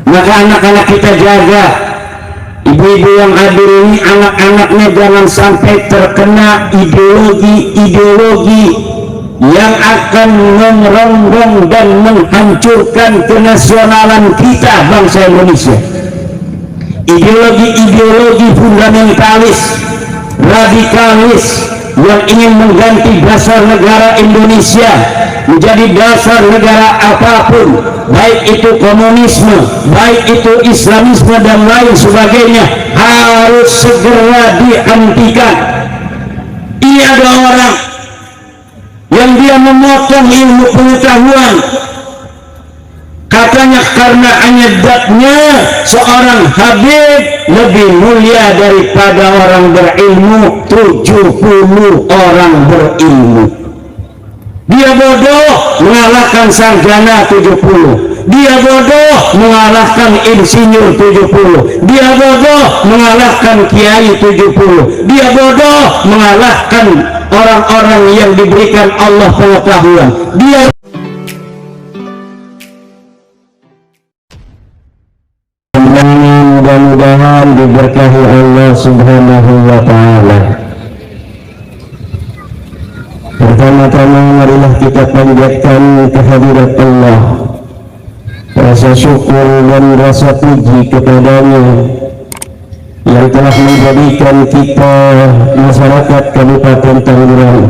Maka anak-anak kita jaga, ibu-ibu yang hadir ini, anak-anaknya jangan sampai terkena ideologi yang akan merongrong dan menghancurkan kenasionalan kita bangsa Indonesia. Ideologi fundamentalis, radikalis yang ingin mengganti dasar negara Indonesia menjadi dasar negara apapun, baik itu komunisme, baik itu Islamisme dan lain sebagainya, harus segera dihentikan. Ini ada orang yang dia memotong ilmu pengetahuan, katanya karena anyadnya seorang habib lebih mulia daripada orang berilmu 70 orang berilmu. Dia bodoh mengalahkan sarjana 70, dia bodoh mengalahkan insinyur 70, dia bodoh mengalahkan kiai 70, dia bodoh mengalahkan orang-orang yang diberikan Allah pengetahuan. Dia mudah-mudahan diberkahi Allah Subhanahu wa ta'ala. Pertama-tama marilah kita panjatkan kehadirat Allah, rasa syukur dan rasa puji kepadanya yang telah menjadikan kita masyarakat Kabupaten Tangerang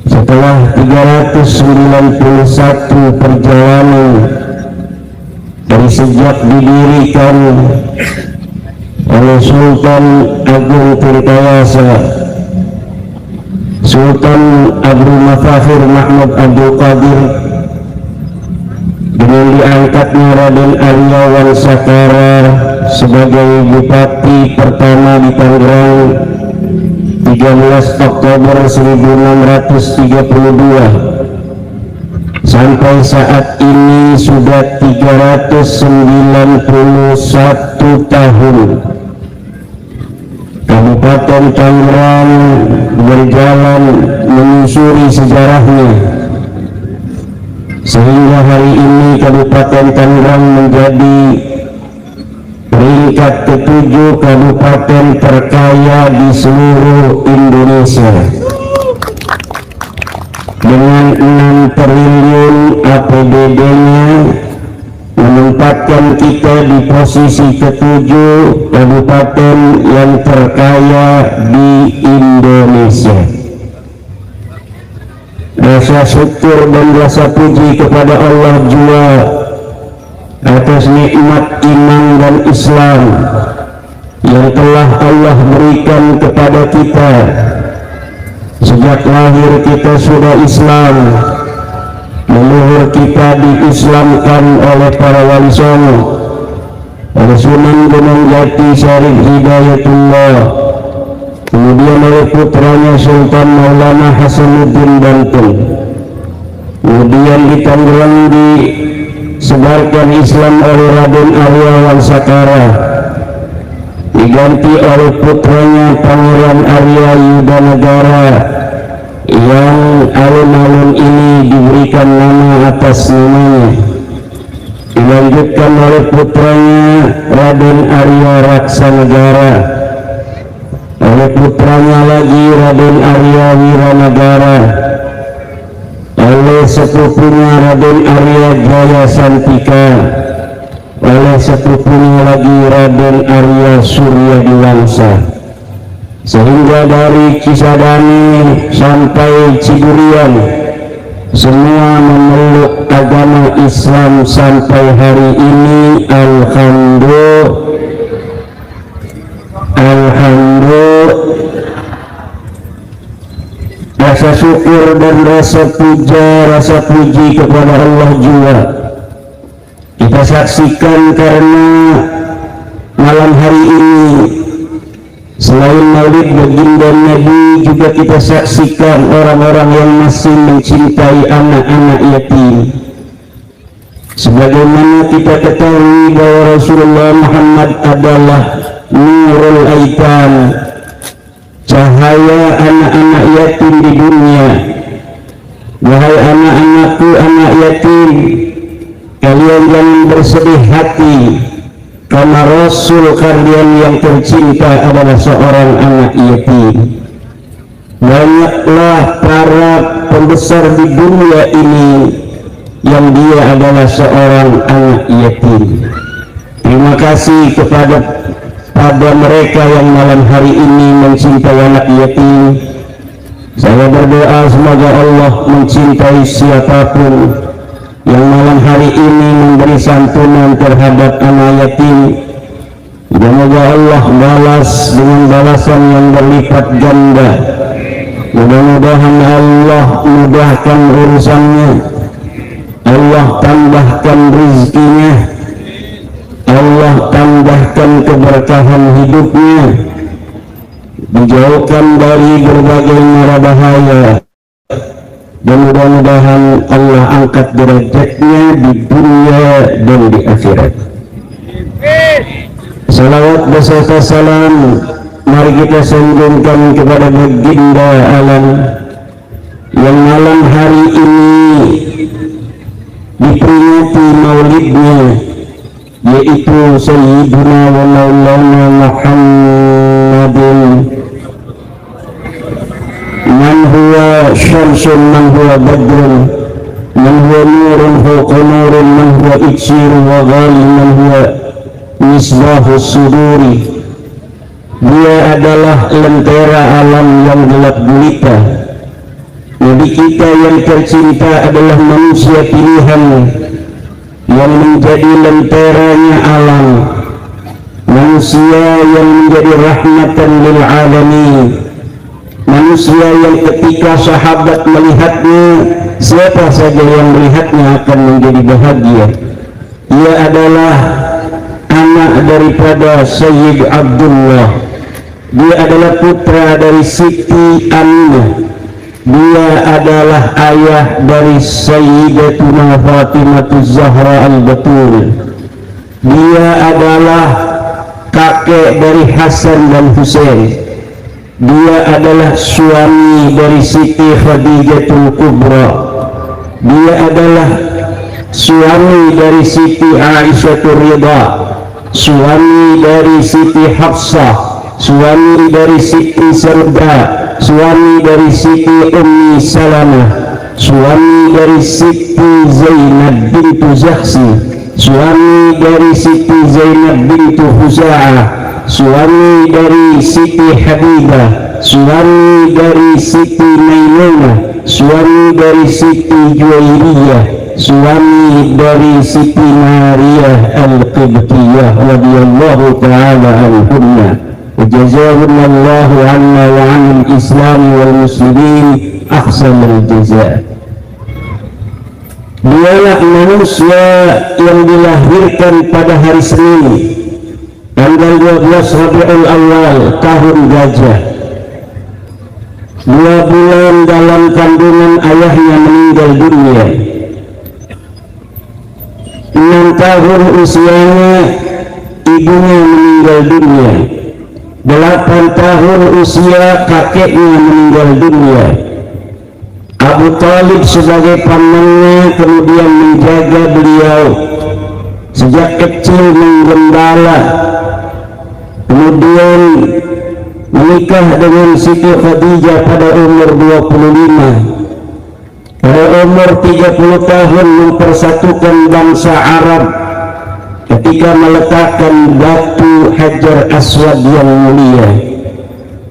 setelah 391 perjalanan dari sejak didirikan oleh Sultan Agung Tirtayasa Sultan Abdul Mafakhir Mahmud Abdul Qadir, dengan diangkatnya Raden Arya Wansakara sebagai Bupati pertama di Tangerang 13 Oktober 1632 sampai saat ini sudah 391 tahun Kabupaten Tangerang berjalan menyusuri sejarahnya, sehingga hari ini Kabupaten Tangerang menjadi peringkat ke-7 kabupaten terkaya di seluruh Indonesia dengan 6 triliun APBD-nya, menempatkan kita di posisi ke-7 kabupaten yang terkaya di Indonesia. Rasa syukur dan rasa puji kepada Allah jua atas nikmat iman dan Islam yang telah Allah berikan kepada kita. Sejak lahir kita sudah Islam, leluhur kita diislamkan oleh para wali songo, oleh Sunan Gunung Jati Syarif Hidayatullah, kemudian oleh putranya Sultan Maulana Hasanuddin Bantul, kemudian di Tangerang disebarkan Islam oleh Raden Arya Wansakara, diganti oleh putranya Pangeran Arya Yudanegara, yang alun-alun ini diberikan nama atas namanya, dilanjutkan oleh putranya Raden Arya Raksanegara, oleh putranya lagi Raden Arya Wiranegara, oleh sepupunya Raden Arya Jaya Santika, oleh sepupunya lagi Raden Arya Surya Diwangsa, sehingga dari Cisadane sampai Ciburian semua memeluk agama Islam sampai hari ini. Alhamdulillah, rasa syukur dan rasa puja, rasa puji kepada Allah juga kita saksikan, karena malam hari ini selain maulid baginda Nabi juga kita saksikan orang-orang yang masih mencintai anak-anak yatim. Sebagaimana kita ketahui bahwa Rasulullah Muhammad adalah Nurul Aitam, cahaya anak-anak yatim di dunia. Wahai anak-anakku, anak yatim, kalian jangan bersedih hati karena Rasul kalian yang tercinta adalah seorang anak yatim. Banyaklah para pembesar di dunia ini yang dia adalah seorang anak yatim. Terima kasih kepada mereka yang malam hari ini mencintai anak yatim. Saya berdoa semoga Allah mencintai siapapun yang malam hari ini memberi santunan terhadap anak yatim. Semoga Allah balas dengan balasan yang berlipat ganda. Mudah-mudahan Allah mudahkan urusannya, Allah tambahkan rezekinya, Allah tambahkan keberkahan hidupnya, dijauhkan dari berbagai mara bahaya, dan mudah-mudahan Allah angkat derajatnya di dunia dan di akhirat. Salawat beserta salam mari kita sanjungkan kepada baginda alam yang malam hari ini diperingati maulidnya, yaitu Sayyidina wa Maulana Muhammadin man huwa syamsun man huwa badrun man huwa nurun fawqa nurun man huwa iksir wa ghali man huwa misbahus suduri. Dia adalah lentera alam yang gelap gulita. Nabi kita yang tercinta adalah manusia pilihan yang menjadi lenteranya alam, manusia yang menjadi rahmatan lil alamin, manusia yang ketika sahabat melihatnya, siapa saja yang melihatnya akan menjadi bahagia. Ia adalah anak daripada Sayyid Abdullah, dia adalah putra dari Siti Aminah, dia adalah ayah dari Sayyidatuna Fatimah Zahra al-Batul, dia adalah kakek dari Hasan dan Husain, dia adalah suami dari Siti Khadijatul Kubra, dia adalah suami dari Siti Aisyah Ridha, suami dari Siti Hafsah, suami dari Siti Sarda, suami dari Siti Ummi Salamah, suami dari Siti Zainab bintu Zakhsi, suami dari Siti Zainab bintu Huza'ah, suami dari Siti Habibah, suami dari Siti Maimunah, suami dari Siti Juwairiyah, suami dari Siti Mariyah Al-Qibtiyah radhiyallahu ta'ala anhunna. وجزاهم الله عنا وعن الإسلام والمسلمين أحسن الجزاء. Dialah manusia yang dilahirkan pada hari Senin tanggal 12 Rabiul Awal tahun Gajah. 2 bulan dalam kandungan ayahnya meninggal dunia. 6 tahun usianya ibunya meninggal dunia. 8 tahun usia kakeknya meninggal dunia. Abu Talib sebagai pamannya kemudian menjaga beliau sejak kecil, menggembala, kemudian menikah dengan Siti Khadijah pada umur 25. Pada umur 30 tahun mempersatukan bangsa Arab ketika meletakkan batu Hajar Aswad yang mulia.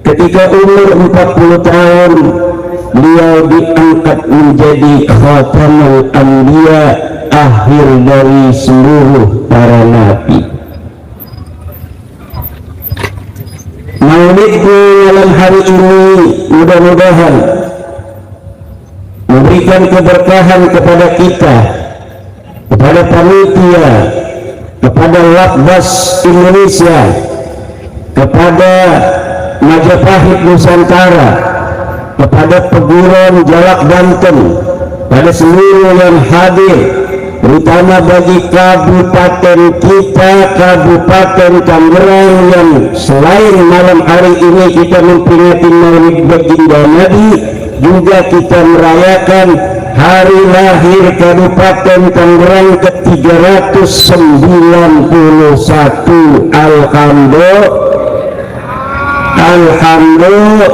Ketika umur 40 tahun beliau diangkat menjadi khatamul anbiya, akhir dari seluruh para nabi. Maulidnya malam hari ini mudah-mudahan memberikan keberkahan kepada kita, kepada panitia, kepada Lakbas Indonesia, kepada Majapahit Nusantara, kepada Peguron Jalak Banten, pada seluruh yang hadir, terutama bagi kabupaten kita, Kabupaten Tangerang, yang selain malam hari ini kita memperingati Maulid Baginda Nabi, juga kita merayakan hari lahir Kabupaten Tangerang ke-391. Alhamdulillah.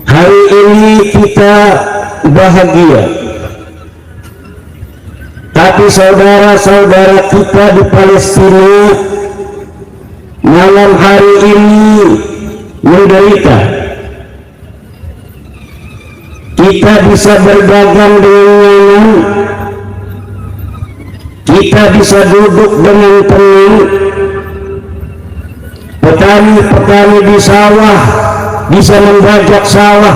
Hari ini kita bahagia, tapi saudara-saudara kita di Palestina malam hari ini menderita. Kita bisa berdagang dengan nyaman, kita bisa duduk dengan tenang, petani-petani di sawah bisa membajak sawah,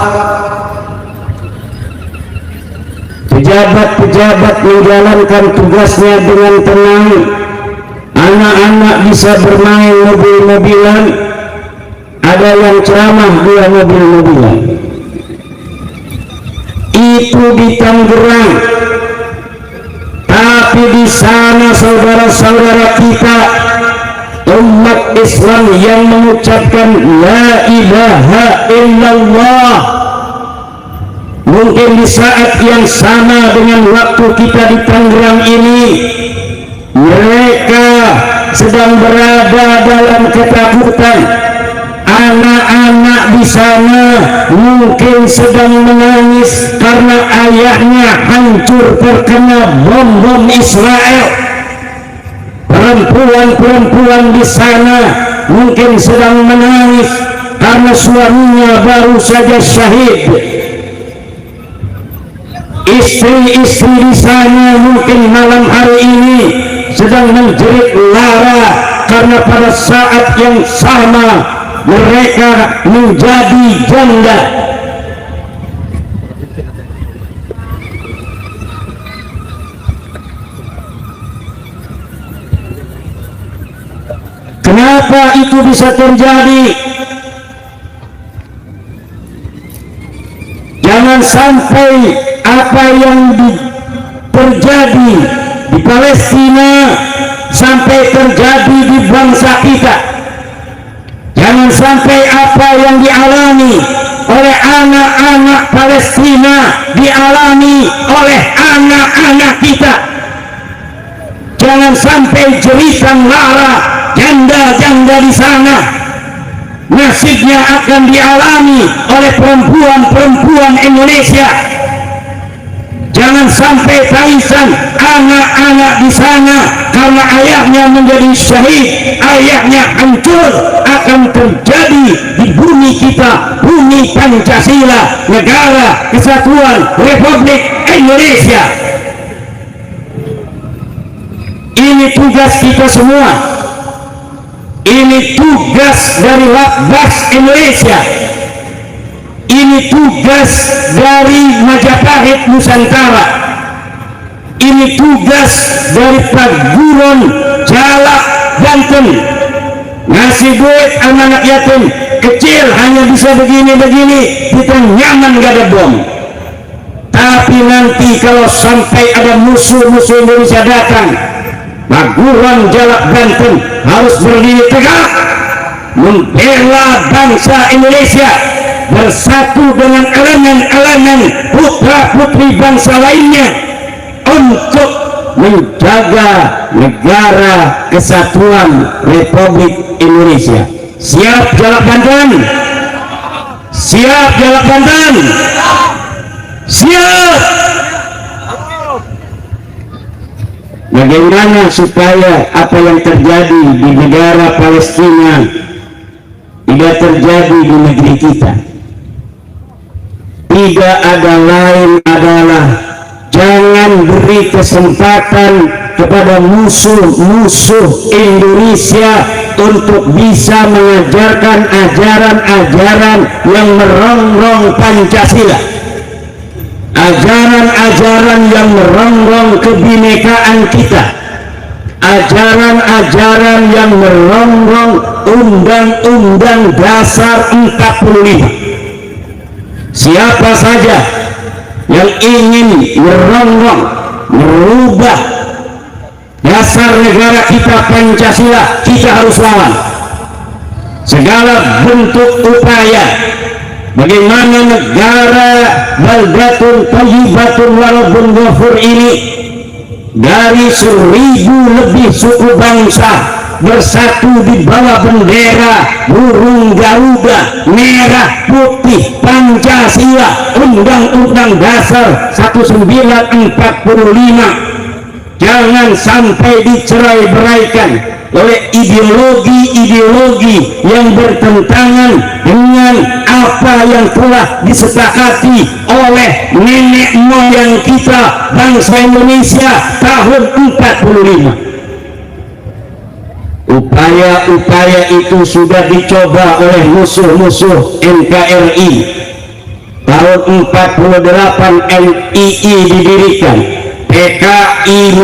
pejabat-pejabat menjalankan tugasnya dengan tenang, anak-anak bisa bermain mobil-mobilan, ada yang ceramah dia mobil-mobilan. Itu di Tangerang. Tapi di sana saudara-saudara kita umat Islam yang mengucapkan la ilaha illallah, mungkin di saat yang sama dengan waktu kita di Tangerang ini mereka sedang berada dalam ketakutan. Anak-anak di sana mungkin sedang menangis karena ayahnya hancur terkena bom-bom Israel. Perempuan-perempuan di sana mungkin sedang menangis karena suaminya baru saja syahid. Istri-istri di sana mungkin malam hari ini sedang menjerit lara karena pada saat yang sama mereka menjadi janda. Kenapa itu bisa terjadi? Jangan sampai apa yang terjadi di Palestina sampai terjadi di bangsa kita. Jangan sampai apa yang dialami oleh anak-anak Palestina dialami oleh anak-anak kita. Jangan sampai jeritan lara janda-janda di sana nasibnya akan dialami oleh perempuan-perempuan Indonesia. Jangan sampai tangisan anak-anak di sana karena ayahnya menjadi syahid, ayahnya hancur, akan terjadi di bumi kita, bumi Pancasila, Negara Kesatuan Republik Indonesia. Ini tugas kita semua. Ini tugas dari Lakbas Indonesia. Ini tugas dari Majapahit Nusantara. Ini tugas dari Perguruan Jalak Banten. Ngasih duit anak yatim kecil hanya bisa begini-begini, kita nyaman gak ada bom. Tapi nanti kalau sampai ada musuh-musuh Indonesia datang, Perguruan Jalak Banten harus berdiri tegak membela bangsa Indonesia, bersatu dengan elemen-elemen putra-putri bangsa lainnya untuk menjaga Negara Kesatuan Republik Indonesia. Siap Jalak Banten? Siap Jalak Banten? Siap! Bagaimana supaya apa yang terjadi di negara Palestina tidak terjadi di negeri kita? Tidak ada lain adalah jangan beri kesempatan kepada musuh-musuh Indonesia untuk bisa mengajarkan ajaran-ajaran yang merongrong Pancasila, ajaran-ajaran yang merongrong kebinekaan kita, ajaran-ajaran yang merongrong Undang-Undang Dasar 45. Siapa saja yang ingin merongrong, merubah dasar negara kita Pancasila, kita harus lawan. segala bentuk upaya bagaimana negara baldatun thayyibatun walabun ghafur ini dari 1000 lebih suku bangsa bersatu di bawah bendera burung Garuda merah putih Pancasila, Undang-Undang Dasar 1945, jangan sampai dicerai-beraikan oleh ideologi-ideologi yang bertentangan dengan apa yang telah disepakati oleh nenek moyang kita bangsa Indonesia tahun 45. Upaya-upaya itu sudah dicoba oleh musuh-musuh NKRI. Tahun 48 NII didirikan, PKI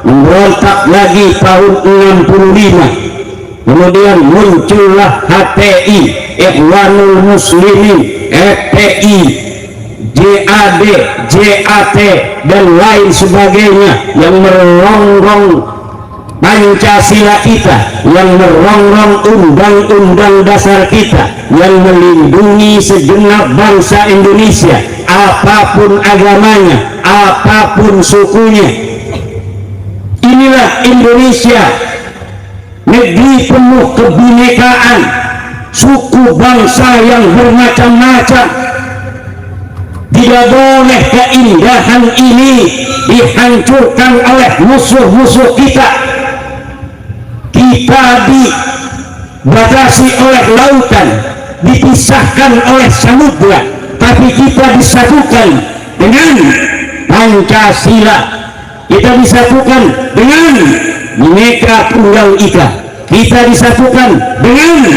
memberontak lagi tahun 65. Kemudian muncullah HTI, Ikhwanul Muslimin, FPI, JAD, JAT dan lain sebagainya yang merongrong Pancasila kita, yang merongrong Undang-Undang Dasar kita, yang melindungi segenap bangsa Indonesia, apapun agamanya, apapun sukunya. Inilah Indonesia, negeri penuh kebinekaan, suku bangsa yang bermacam-macam. Tidak boleh keindahan ini dihancurkan oleh musuh-musuh kita. Kita dibatasi oleh lautan, dipisahkan oleh samudra, tapi kita disatukan dengan Pancasila, kita disatukan dengan Bhinneka Tunggal Ika, kita disatukan dengan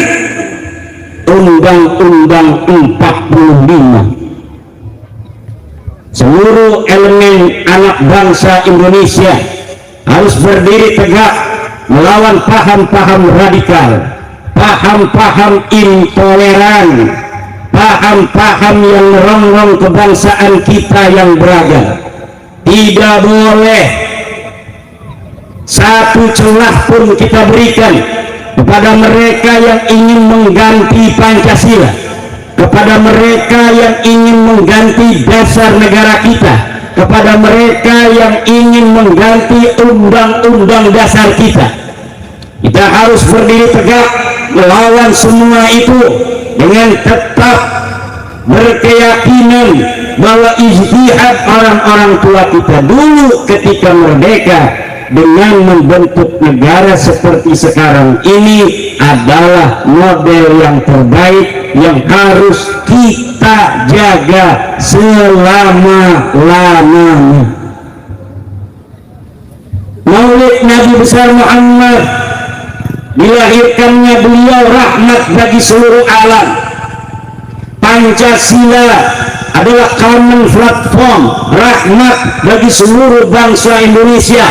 Undang-Undang 45. Seluruh elemen anak bangsa Indonesia harus berdiri tegak melawan paham-paham radikal, paham-paham intoleran, paham-paham yang merongrong kebangsaan kita yang beragam. Tidak boleh satu celah pun kita berikan kepada mereka yang ingin mengganti Pancasila, kepada mereka yang ingin mengganti dasar negara kita, kepada mereka yang ingin mengganti Undang-Undang Dasar kita. Kita harus berdiri tegak melawan semua itu dengan tetap berkeyakinan bahwa ijtihad orang-orang tua kita dulu ketika merdeka dengan membentuk negara seperti sekarang ini adalah model yang terbaik yang harus kita jaga selama-lamanya. Maulid Nabi besar Muhammad, dilahirkannya beliau rahmat bagi seluruh alam. Pancasila adalah common platform rahmat bagi seluruh bangsa Indonesia.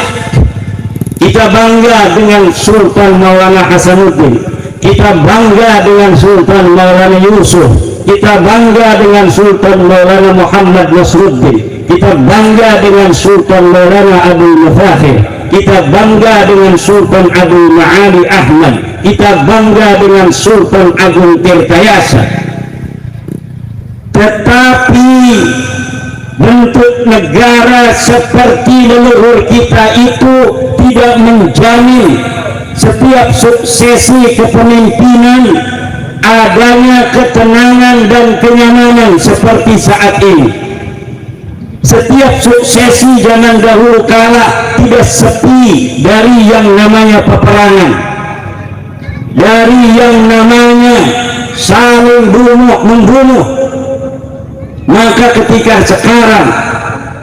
Kita bangga dengan Sultan Maulana Hasanuddin, kita bangga dengan Sultan Maulana Yusuf, kita bangga dengan Sultan Maulana Muhammad Nasruddin, kita bangga dengan Sultan Maulana Abdul Mufakhir, kita bangga dengan Sultan Abdul Ma'ali Ahmad, kita bangga dengan Sultan Agung Tirtayasa. Tetapi bentuk negara seperti leluhur kita itu tidak menjamin setiap suksesi kepemimpinan adanya ketenangan dan kenyamanan seperti saat ini. Setiap suksesi zaman dahulu kala tidak sepi dari yang namanya peperangan, dari yang namanya saling membunuh. Maka ketika sekarang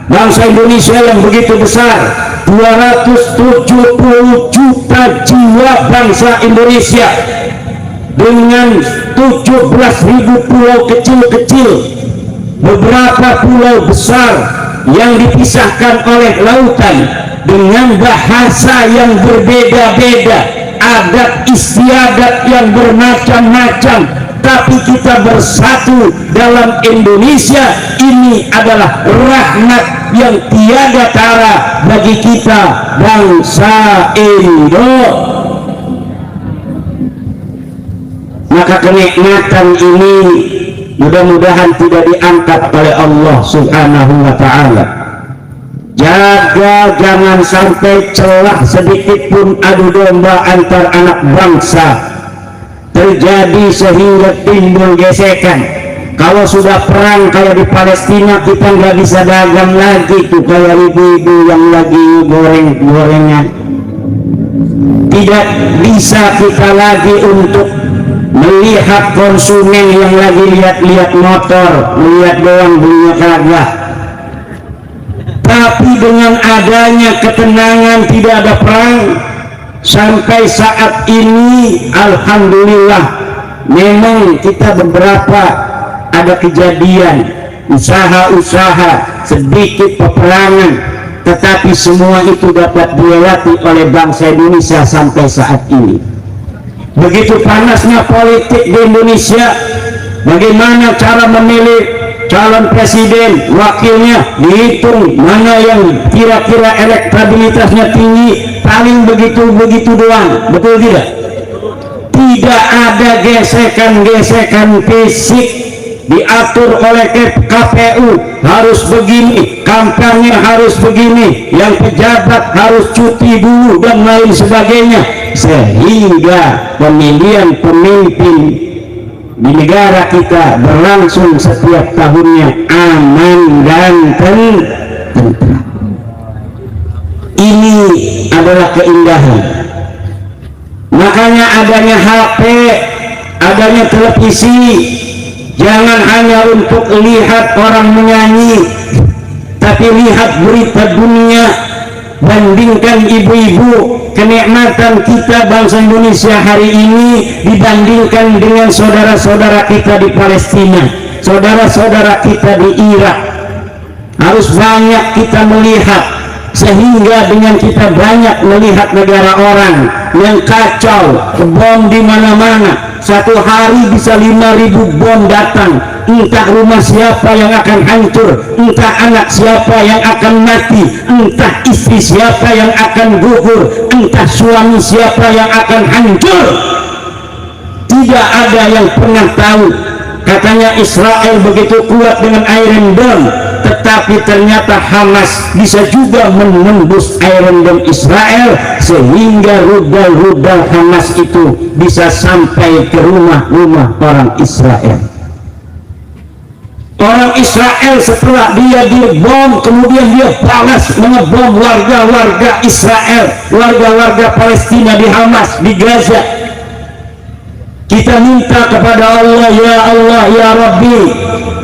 bangsa Indonesia yang begitu besar, 270 juta jiwa bangsa Indonesia dengan 17.000 pulau kecil-kecil, beberapa pulau besar yang dipisahkan oleh lautan, dengan bahasa yang berbeda-beda, adat istiadat yang bermacam-macam, tapi kita bersatu dalam Indonesia. Ini adalah rahmat yang tiada tara bagi kita bangsa Indo. maka kenikmatan ini mudah-mudahan tidak diangkat oleh Allah Subhanahu wa ta'ala. Jaga jangan sampai celah sedikit pun adu domba antar anak bangsa terjadi sehingga timbul gesekan. Kalau sudah perang kayak di Palestina, kita nggak bisa dagang lagi tuh kayak ibu-ibu yang lagi goreng-gorengan. Tidak bisa kita lagi untuk melihat konsumen yang lagi lihat-lihat motor, melihat doang belinya kagak. Tapi dengan adanya ketenangan, tidak ada perang sampai saat ini, alhamdulillah. Memang kita beberapa ada kejadian usaha-usaha sedikit peperangan, tetapi semua itu dapat dilewati oleh bangsa Indonesia sampai saat ini. Begitu panasnya politik di Indonesia, bagaimana cara memilih calon presiden, wakilnya dihitung mana yang kira-kira elektabilitasnya tinggi, paling begitu doang, betul tidak? Tidak ada gesekan-gesekan fisik, diatur oleh KPU harus begini, kampanye harus begini, yang pejabat harus cuti dulu dan lain sebagainya, sehingga pemilihan pemimpin di negara kita berlangsung setiap tahunnya aman dan tentram. Ini adalah keindahan. Makanya adanya HP, adanya televisi, jangan hanya untuk lihat orang menyanyi, tapi lihat berita dunia. Bandingkan ibu-ibu, kenikmatan kita bangsa Indonesia hari ini dibandingkan dengan saudara-saudara kita di Palestina, saudara-saudara kita di Irak. Harus banyak kita melihat, sehingga dengan kita banyak melihat negara orang yang kacau, bom di mana-mana. Satu hari bisa 5.000 bom datang, entah rumah siapa yang akan hancur, entah anak siapa yang akan mati, entah istri siapa yang akan gugur, entah suami siapa yang akan hancur. Tidak ada yang pernah tahu. Katanya Israel begitu kuat dengan Iron Dome, tetapi ternyata Hamas bisa juga menembus Iron Dome Israel, sehingga rudal-rudal Hamas itu bisa sampai ke rumah-rumah orang Israel. Orang Israel setelah dia dibom, kemudian dia balas mengebom warga-warga Israel, warga-warga Palestina di Hamas, di Gaza. Kita minta kepada Allah, ya Rabbi,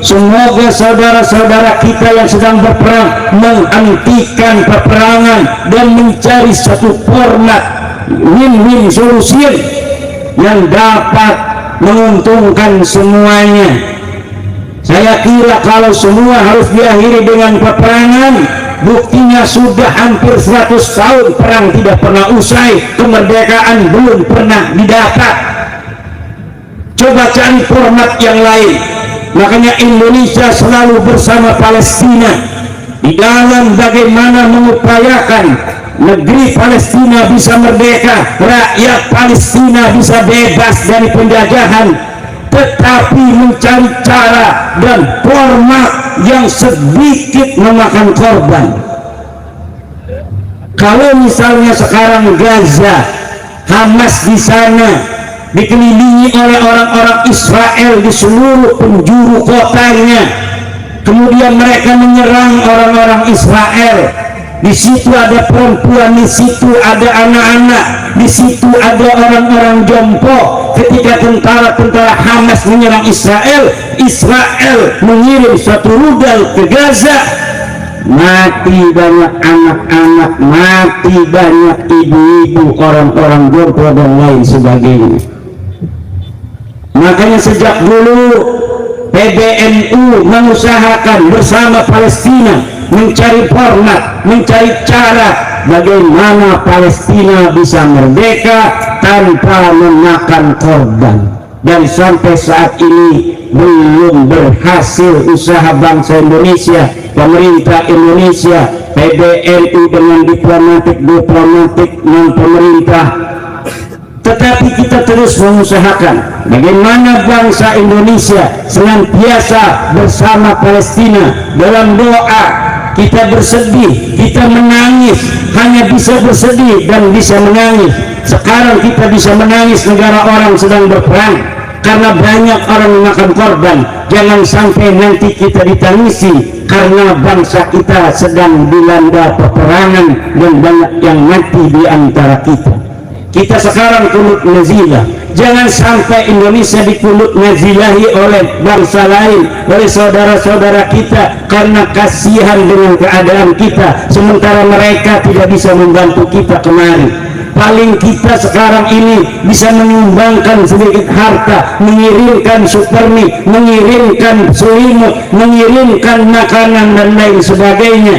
semoga saudara-saudara kita yang sedang berperang menghentikan peperangan dan mencari satu format win-win solution yang dapat menguntungkan semuanya. Saya kira kalau semua harus diakhiri dengan peperangan, buktinya sudah hampir 100 tahun perang tidak pernah usai, kemerdekaan belum pernah didapat. Coba cari format yang lain. Makanya Indonesia selalu bersama Palestina di dalam bagaimana mengupayakan negeri Palestina bisa merdeka, rakyat Palestina bisa bebas dari penjajahan, tetapi mencari cara dan format yang sedikit memakan korban. Kalau misalnya sekarang Gaza, Hamas di sana dikelilingi oleh orang-orang Israel di seluruh penjuru kotanya, kemudian mereka menyerang orang-orang Israel. Di situ ada perempuan, di situ ada anak-anak, di situ ada orang-orang jompo. Ketika tentara-tentara Hamas menyerang Israel, Israel mengirim satu rudal ke Gaza, mati banyak anak-anak, mati banyak ibu-ibu, orang-orang jompo dan lain sebagainya. Makanya sejak dulu PBNU mengusahakan bersama Palestina mencari format, mencari cara bagaimana Palestina bisa merdeka tanpa memakan korban. Dan sampai saat ini belum berhasil usaha bangsa Indonesia, pemerintah Indonesia, PBNU dengan diplomatik non pemerintah tetapi kita terus mengusahakan bagaimana bangsa Indonesia senantiasa bersama Palestina dalam doa. Kita bersedih, kita menangis, hanya bisa bersedih dan bisa menangis. Sekarang kita bisa menangis negara orang sedang berperang karena banyak orang memakan korban. Jangan sampai nanti kita ditangisi karena bangsa kita sedang dilanda peperangan dan banyak yang mati di antara kita. Kita sekarang kunut nazilah. Jangan sampai Indonesia dikunut nazilahi oleh bangsa lain, oleh saudara-saudara kita karena kasihan dengan keadaan kita, sementara mereka tidak bisa membantu kita kemarin. Paling kita sekarang ini bisa menyumbangkan sedikit harta, mengirimkan supermi, mengirimkan selimut, mengirimkan makanan dan lain sebagainya.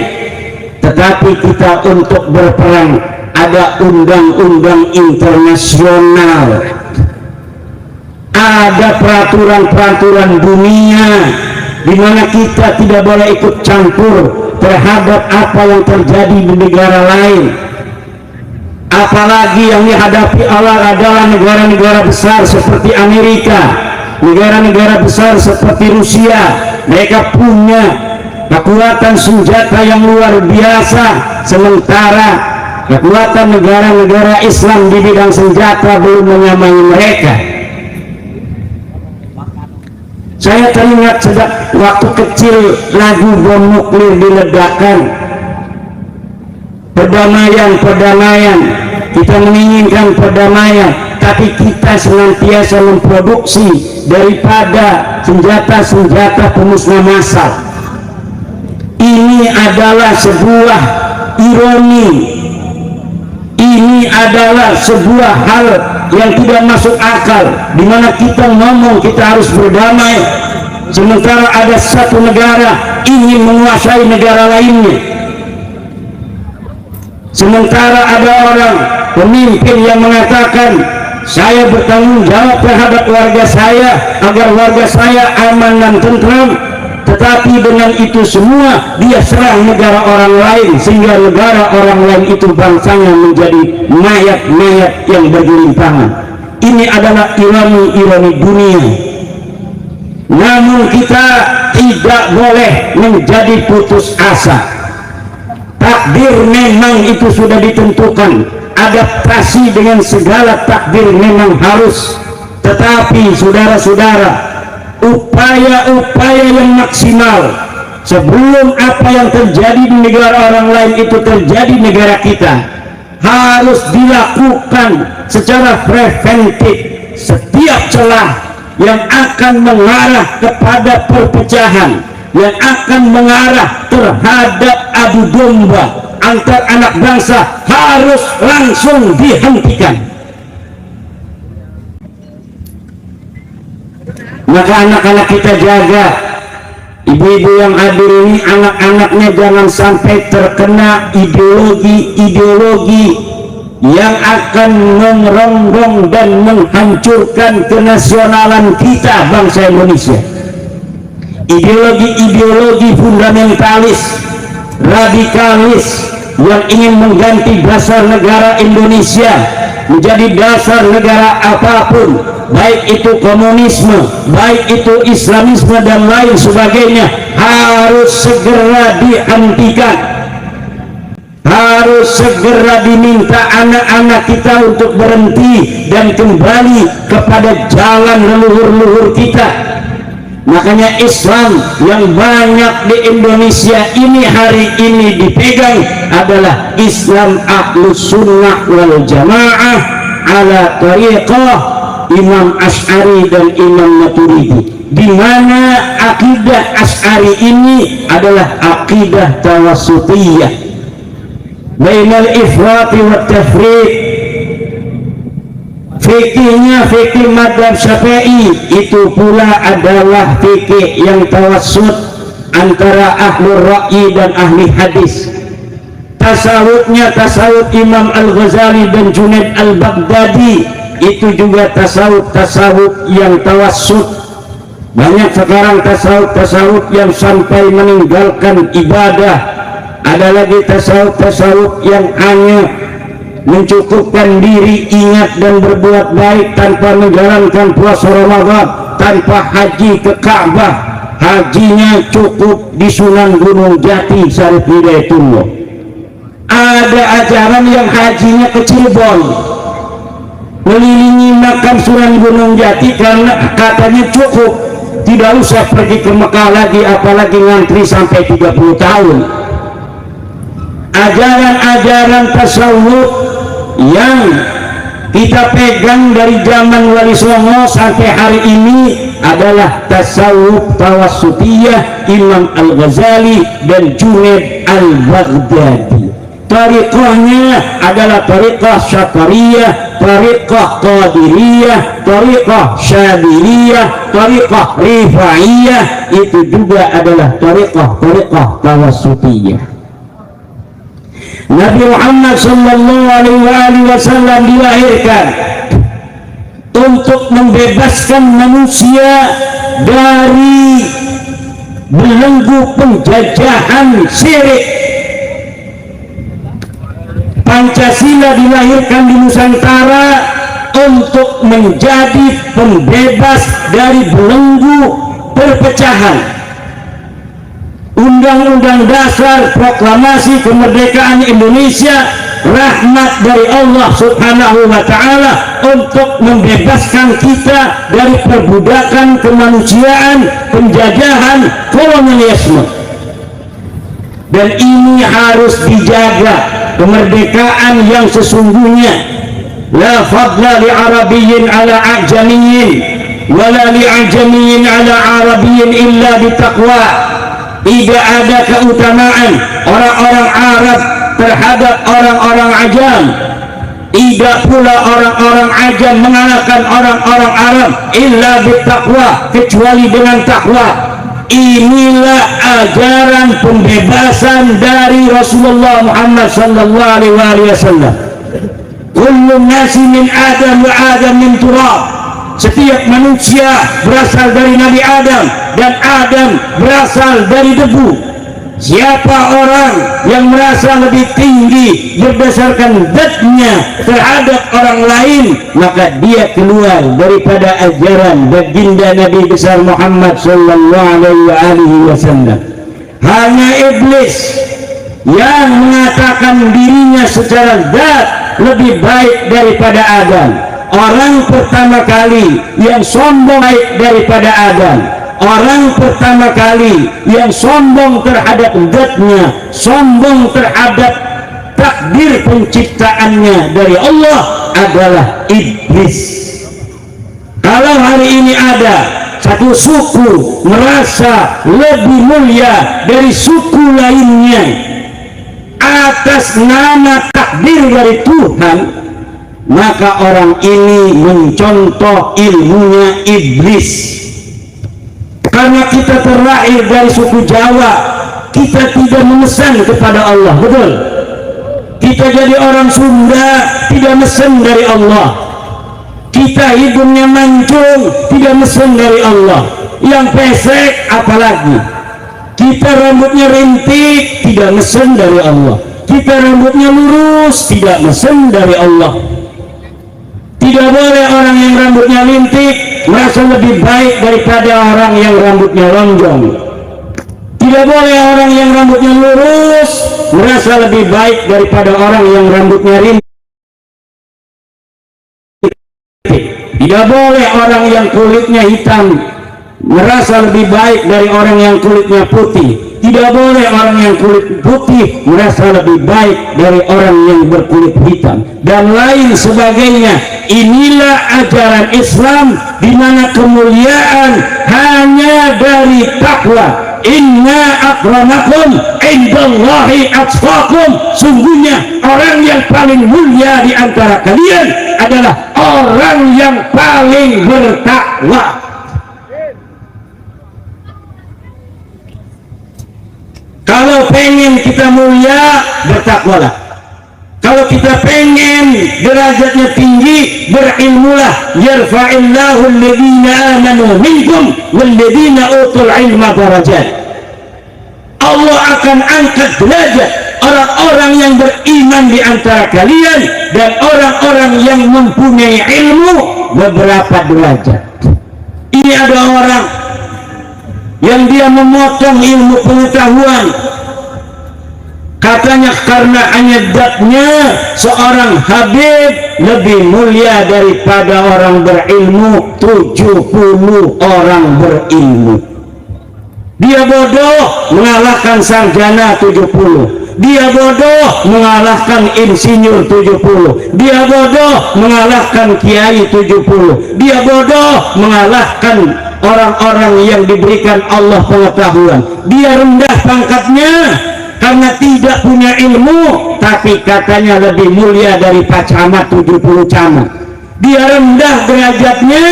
Tetapi kita untuk berperang ada undang-undang internasional, ada peraturan-peraturan dunia di mana kita tidak boleh ikut campur terhadap apa yang terjadi di negara lain. Apalagi yang dihadapi Allah adalah negara-negara besar seperti Amerika, negara-negara besar seperti Rusia. Mereka punya kekuatan senjata yang luar biasa, sementara kekuatan negara-negara Islam di bidang senjata belum menyamai mereka. Saya teringat sejak waktu kecil lagu bom nuklir diledakkan. Perdamaian, kita menginginkan perdamaian, tapi kita senantiasa memproduksi daripada senjata-senjata pemusnah massal. Ini adalah sebuah ironi, ini adalah sebuah hal yang tidak masuk akal, di mana kita ngomong kita harus berdamai, sementara ada satu negara ingin menguasai negara lainnya. Sementara ada orang pemimpin yang mengatakan saya bertanggung jawab terhadap warga saya agar warga saya aman dan tentram, tetapi dengan itu semua dia serang negara orang lain sehingga negara orang lain itu bangsanya menjadi mayat-mayat yang bergelimpangan. Ini adalah ironi-ironi dunia. Namun kita tidak boleh menjadi putus asa. Takdir memang itu sudah ditentukan, adaptasi dengan segala takdir memang harus, tetapi saudara-saudara, upaya-upaya yang maksimal sebelum apa yang terjadi di negara orang lain itu terjadi di negara kita harus dilakukan secara preventif. Setiap celah yang akan mengarah kepada perpecahan, yang akan mengarah terhadap adu domba antar anak bangsa harus langsung dihentikan. Maka anak-anak kita jaga, ibu-ibu yang hadir ini, anak-anaknya jangan sampai terkena ideologi-ideologi yang akan merongrong dan menghancurkan kenasionalan kita bangsa Indonesia. Ideologi-ideologi fundamentalis, radikalis yang ingin mengganti dasar negara Indonesia menjadi dasar negara apapun, baik itu komunisme, baik itu Islamisme dan lain sebagainya, harus segera dihentikan. Harus segera diminta anak-anak kita untuk berhenti dan kembali kepada jalan leluhur-leluhur kita. Makanya Islam yang banyak di Indonesia ini hari ini dipegang adalah Islam Ahlus Sunnah wal Jamaah ala tariqah Imam Asy'ari dan Imam Maturidi, di mana akidah Asy'ari ini adalah akidah tawassutiyah bainal ifrat wa tafriq. Fikihnya fikih madzhab Syafi'i itu pula adalah fikih yang tawassut antara ahlul ra'yi dan ahli hadis. Tasawufnya tasawuf Imam Al-Ghazali dan Junaid Al-Baghdadi itu juga tasawuf yang tawassut. Banyak sekarang tasawuf yang sampai meninggalkan ibadah. Ada lagi tasawuf yang hanya mencukupkan diri, ingat dan berbuat baik tanpa menjalankan puasa Ramadan, tanpa haji ke Ka'bah, hajinya cukup di Sunan Gunung Jati Syarif Hidayatullah. Ada ajaran yang hajinya ke Cirebon, melilingi makam Sunan Gunung Jati karena katanya cukup, tidak usah pergi ke Mekah lagi, apalagi ngantri sampai 30 tahun. Ajaran-ajaran tasawuf yang kita pegang dari zaman Wali Songo sampai hari ini adalah tasawuf tawassutiyah Imam Al-Ghazali dan Junaid Al-Baghdadi. Tariqahnya adalah tariqah Syakariyah, tariqah Qadiriyah, tariqah Syadiliyah, tariqah Rifaiyah, itu juga adalah tariqah tawassutiyah. Nabi Muhammad sallallahu alaihi wasallam dilahirkan untuk membebaskan manusia dari belenggu penjajahan syirik. Pancasila dilahirkan di Nusantara untuk menjadi pembebas dari belenggu perpecahan. Undang-undang Dasar Proklamasi Kemerdekaan Indonesia rahmat dari Allah Subhanahu wa Ta'ala untuk membebaskan kita dari perbudakan kemanusiaan, penjajahan, kolonialisme. Dan ini harus dijaga, kemerdekaan yang sesungguhnya. La fadla li arabiyyin ala ajamiyyin wala li ajamiyyin ala arabiyyin illa bitaqwa. Tidak ada keutamaan orang-orang Arab terhadap orang-orang Ajam, tidak pula orang-orang Ajam mengalahkan orang-orang Arab illa bittaqwa, kecuali dengan takwa. Inilah ajaran pembebasan dari Rasulullah Muhammad sallallahu alaihi wasallam. Kullu nasi min Adam wa Adam min turab. Setiap manusia berasal dari Nabi Adam dan Adam berasal dari debu. Siapa orang yang merasa lebih tinggi berdasarkan zatnya terhadap orang lain, maka dia keluar daripada ajaran baginda Nabi besar Muhammad sallallahu alaihi wasallam. Hanya iblis yang mengatakan dirinya secara zat lebih baik daripada Adam. Orang pertama kali yang sombong baik daripada Adam, orang pertama kali yang sombong terhadap zatnya, sombong terhadap takdir penciptaannya dari Allah adalah iblis. Kalau hari ini ada satu suku merasa lebih mulia dari suku lainnya atas nama takdir dari Tuhan, maka orang ini mencontoh ilmunya iblis. Karena kita terlahir dari suku Jawa, kita tidak memesan kepada Allah, betul? Kita jadi orang Sunda, tidak mesan dari Allah. Kita hidungnya mancung, tidak mesan dari Allah. Yang pesek apalagi. Kita rambutnya rintik, tidak mesan dari Allah. Kita rambutnya lurus, tidak mesan dari Allah. Tidak boleh orang yang rambutnya lintik merasa lebih baik daripada orang yang rambutnya lonjong. Tidak boleh orang yang rambutnya lurus merasa lebih baik daripada orang yang rambutnya rintik. Tidak boleh orang yang kulitnya hitam merasa lebih baik dari orang yang kulitnya putih. Tidak boleh orang yang kulit putih merasa lebih baik dari orang yang berkulit hitam, dan lain sebagainya. Inilah ajaran Islam, di mana kemuliaan hanya dari takwa. Inna akramakum indallahi atqakum. Sungguhnya orang yang paling mulia di antara kalian adalah orang yang paling bertakwa. Kalau pengen kita mulia, bertakwalah. Kalau kita pengen derajatnya tinggi, berilmulah. Yarfa'illahu alladhina amanu minkum walladhina utul ilma darajat. Allah akan angkat derajat orang-orang yang beriman di antara kalian dan orang-orang yang mempunyai ilmu beberapa derajat. Ini ada orang yang dia memotong ilmu pengetahuan, katanya karena hanya zatnya seorang habib lebih mulia daripada orang berilmu 70 orang berilmu. Dia bodoh mengalahkan sarjana 70, dia bodoh mengalahkan insinyur 70, dia bodoh mengalahkan kiai 70, dia bodoh mengalahkan orang-orang yang diberikan Allah pengetahuan. Dia rendah pangkatnya karena tidak punya ilmu, tapi katanya lebih mulia dari Pak Camat 70 camat. Dia rendah derajatnya,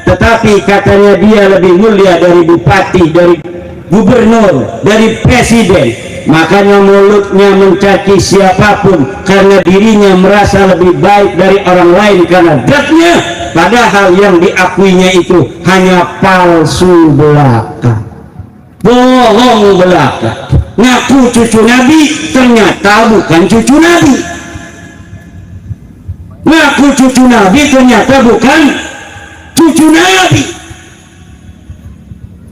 tetapi katanya dia lebih mulia dari bupati, dari gubernur, dari presiden. Makanya mulutnya mencaci siapapun karena dirinya merasa lebih baik dari orang lain karena zatnya, padahal yang diakuinya itu hanya palsu belaka, bohong belaka. Ngaku cucu Nabi, ternyata bukan cucu Nabi. Ngaku cucu Nabi, ternyata bukan cucu Nabi.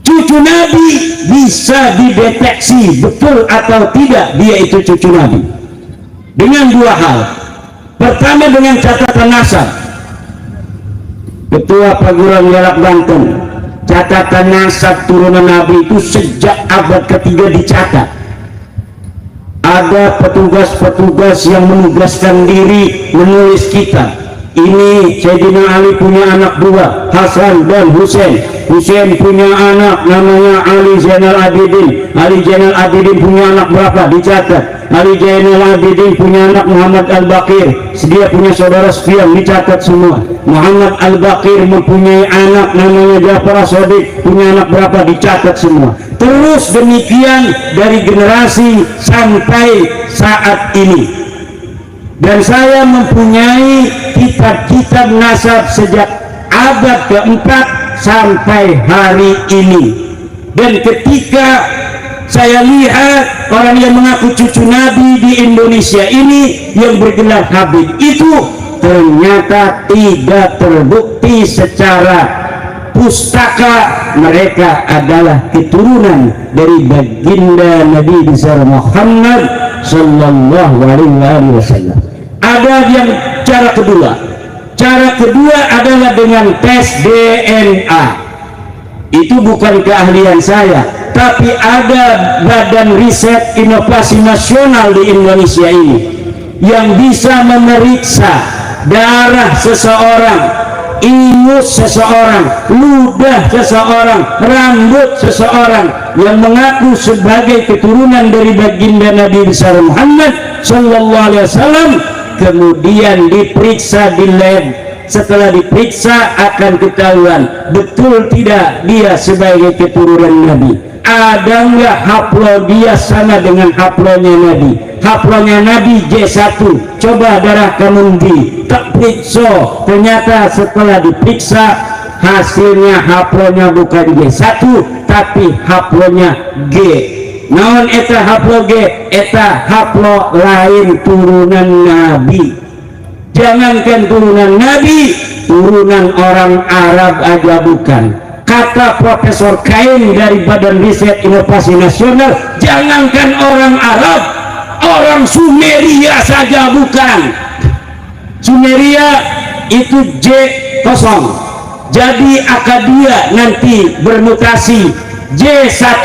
Cucu Nabi bisa dideteksi betul atau tidak dia itu cucu Nabi dengan dua hal. Pertama, dengan catatan nasab. Ketua Perguruan Jalak Banten, catatan nasab turunan Nabi itu sejak abad ketiga dicatat. Ada petugas-petugas yang menugaskan diri menulis kitab. Ini Sayyidina Ali punya anak dua, Hasan dan Husain. Husain punya anak namanya Ali Zainal Abidin. Ali Zainal Abidin punya anak berapa? Dicatat. Ali Zainal Abidin punya anak Muhammad Al-Baqir. Dia punya saudara Sufyan, dicatat semua. Muhammad Al-Baqir mempunyai anak namanya Ja'far As-Shadiq, punya anak berapa? Dicatat semua. Terus demikian dari generasi sampai saat ini. Dan saya mempunyai kitab-kitab nasab sejak abad keempat sampai hari ini. Dan ketika saya lihat orang yang mengaku cucu Nabi di Indonesia ini yang bergelar Habib itu ternyata tidak terbukti secara pustaka mereka adalah keturunan dari baginda Nabi besar Muhammad sallallahu alaihi wasallam. Ada yang cara kedua. Cara kedua adalah dengan tes DNA. Itu bukan keahlian saya, tapi ada Badan Riset Inovasi Nasional di Indonesia ini yang bisa memeriksa darah seseorang, ingus seseorang, ludah seseorang, rambut seseorang yang mengaku sebagai keturunan dari baginda Nabi besar Muhammad sallallahu alaihi wasallam, kemudian diperiksa di lab. Setelah diperiksa akan ketahuan betul tidak dia sebagai keturunan Nabi. Ada nggak haplo dia sama dengan haplonya Nabi? Haplonya Nabi J1, coba darah kamu tak periksa, ternyata setelah diperiksa hasilnya haplonya bukan G1 tapi haplonya G. Naon eta haplo G? Eta haplo lain turunan Nabi. Jangankan turunan Nabi, turunan orang Arab aja bukan. Kata Profesor Kain dari Badan Riset Inovasi Nasional, jangankan orang Arab, orang Sumeria saja bukan. Sumeria itu J0, jadi Akadia nanti bermutasi J1.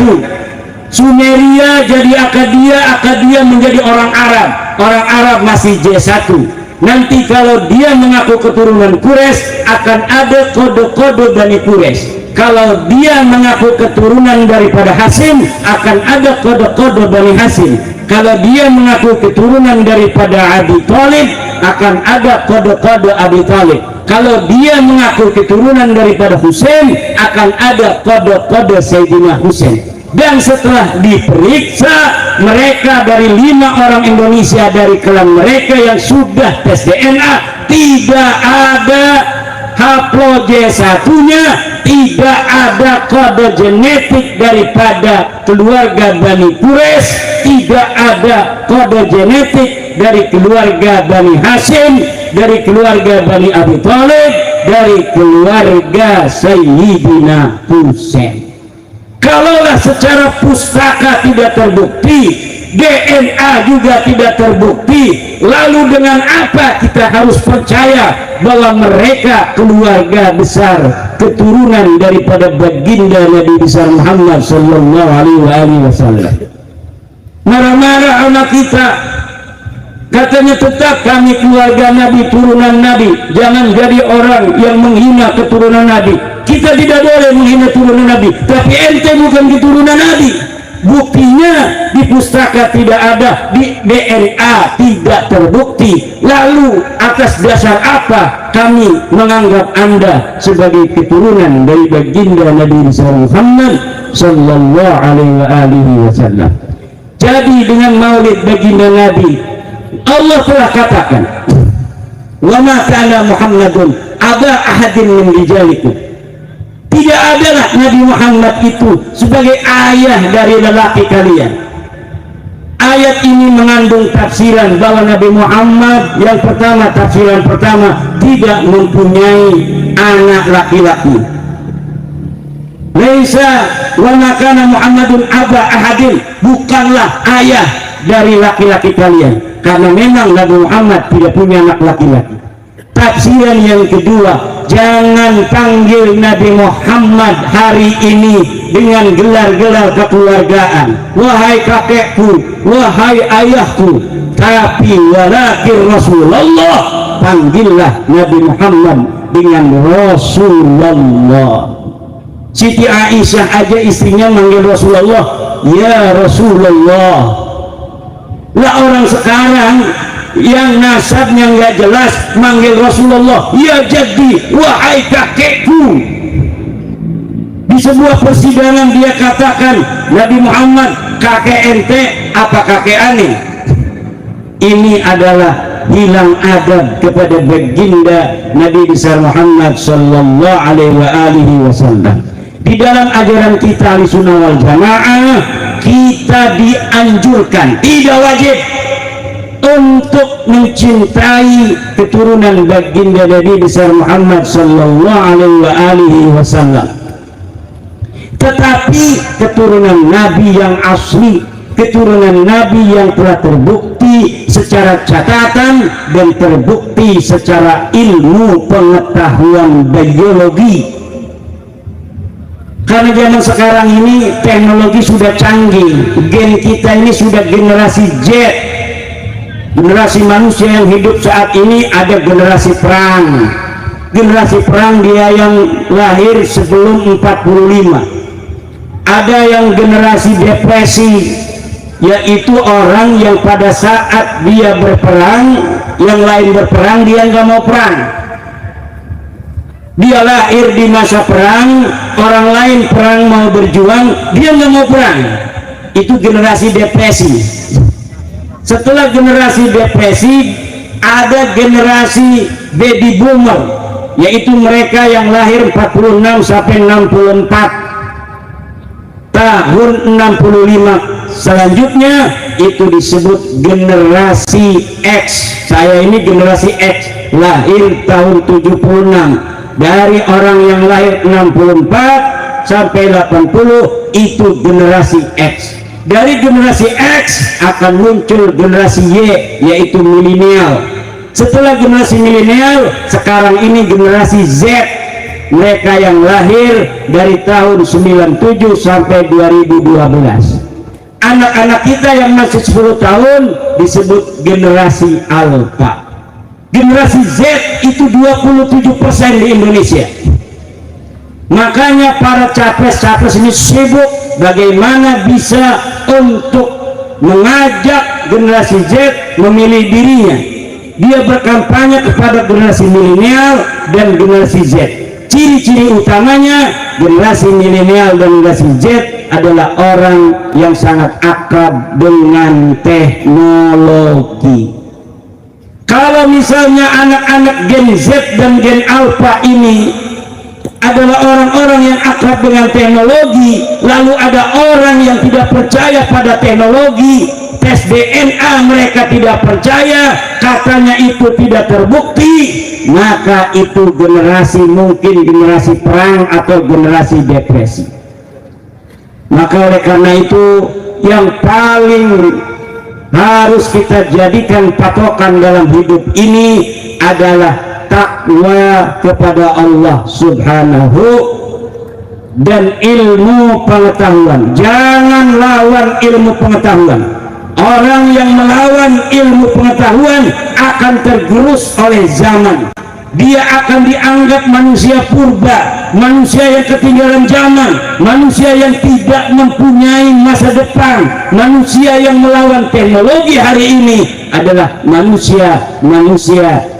Sumeria jadi Akadia, Akadia menjadi orang Arab, orang Arab masih J1. Nanti kalau dia mengaku keturunan Quraisy akan ada kode-kode Bani Quraisy. Kalau dia mengaku keturunan daripada Hasim akan ada kode-kode Bani Hasim. Kalau dia mengaku keturunan daripada Abi Thalib akan ada kode-kode Abi Thalib. Kalau dia mengaku keturunan daripada Husain akan ada kode-kode Sayyidina Husain. Dan setelah diperiksa mereka dari 5 orang Indonesia dari kelam mereka yang sudah tes DNA, tidak ada haplo J1 nya, tidak ada kode genetik daripada keluarga Bani Quraisy, tidak ada kode genetik dari keluarga Bani Hashim, dari keluarga Bani Abi Thalib, dari keluarga Sayyidina Husain. Kalaulah secara pustaka tidak terbukti, DNA juga tidak terbukti, lalu dengan apa kita harus percaya bahwa mereka keluarga besar keturunan daripada baginda Nabi besar Muhammad sallallahu alaihi wasallam? Marah-marah anak kita, katanya tetap kami keluarga Nabi, turunan Nabi, jangan jadi orang yang menghina keturunan Nabi. Kita tidak boleh menghina turunan Nabi, tapi ente bukan keturunan Nabi. Buktinya di pustaka tidak ada, di DNA tidak terbukti. Lalu atas dasar apa kami menganggap Anda sebagai keturunan dari baginda Nabi Muhammad sallallahu alaihi wasallam? Jadi dengan maulid baginda Nabi, Allah telah katakan, wa ma kana Muhammadun aba ahadin min rijalikum. Tidak adalah Nabi Muhammad itu sebagai ayah dari lelaki kalian. Ayat ini mengandung tafsiran bahwa Nabi Muhammad yang pertama, tafsiran pertama, tidak mempunyai anak laki-laki. Laisa wa ma kana Muhammadun aba ahadin, bukanlah ayah dari laki-laki kalian, karena memang Nabi Muhammad tidak punya anak laki-laki. Tafsiran yang kedua, jangan panggil Nabi Muhammad hari ini dengan gelar-gelar kekeluargaan, wahai kakekku, wahai ayahku, tapi walakin Rasulullah, panggillah Nabi Muhammad dengan Rasulullah. Siti Aisyah aja istrinya manggil Rasulullah, ya Rasulullah. Lah orang sekarang yang nasabnya nggak jelas manggil Rasulullah, ya jadi wahai kakekku. Di sebuah persidangan dia katakan, Nabi Muhammad, kakek ente apa kakek aneh? Ini adalah hilang adab kepada baginda Nabi besar Muhammad sallallahu alaihi wasallam. Di dalam ajaran kita Ahlussunnah wal Jamaah, kita dianjurkan, tidak wajib, untuk mencintai keturunan baginda Nabi besar Muhammad sallallahu alaihi wasallam. Tetapi keturunan Nabi yang asli, keturunan Nabi yang telah terbukti secara catatan dan terbukti secara ilmu pengetahuan biologi. Karena zaman sekarang ini teknologi sudah canggih, gen kita ini sudah generasi Z. Generasi manusia yang hidup saat ini ada generasi perang. Generasi perang dia yang lahir sebelum 45. Ada yang generasi depresi, yaitu orang yang pada saat dia berperang, yang lain berperang, dia nggak mau perang. Dia lahir di masa perang, orang lain perang mau berjuang, dia nggak mau perang. Itu generasi depresi. Setelah generasi depresi, ada generasi baby boomer, yaitu mereka yang lahir 46 sampai 64. Tahun 65 selanjutnya itu disebut generasi X. Saya ini generasi X, lahir tahun 76. Dari orang yang lahir 64 sampai 80 itu generasi X. Dari generasi X akan muncul generasi Y, yaitu milenial. Setelah generasi milenial, sekarang ini generasi Z, mereka yang lahir dari tahun 97 sampai 2012. Anak-anak kita yang masih 10 tahun disebut generasi Alpha. Generasi Z itu 27% di Indonesia. Makanya para capres-capres ini sibuk bagaimana bisa untuk mengajak generasi Z memilih dirinya. Dia berkampanye kepada generasi milenial dan generasi Z. Ciri-ciri utamanya generasi milenial dan generasi Z adalah orang yang sangat akrab dengan teknologi. Kalau misalnya anak-anak Gen Z dan Gen Alpha ini adalah orang-orang yang akrab dengan teknologi, lalu ada orang yang tidak percaya pada teknologi. Tes DNA mereka tidak percaya, katanya itu tidak terbukti, maka itu generasi, mungkin generasi perang atau generasi depresi. Maka oleh karena itu yang paling harus kita jadikan patokan dalam hidup ini adalah takwa kepada Allah Subhanahu dan ilmu pengetahuan. Jangan lawan ilmu pengetahuan. Orang yang melawan ilmu pengetahuan akan tergerus oleh zaman. Dia akan dianggap manusia purba, manusia yang ketinggalan zaman, manusia yang tidak mempunyai masa depan. Manusia yang melawan teknologi hari ini adalah manusia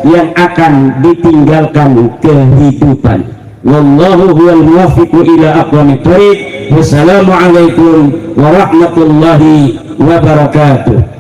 yang akan ditinggalkan kehidupan. Wallahu huwal muwaffiqu ila aqwamit thoriq. Wassalamualaikum warahmatullahi wabarakatuh.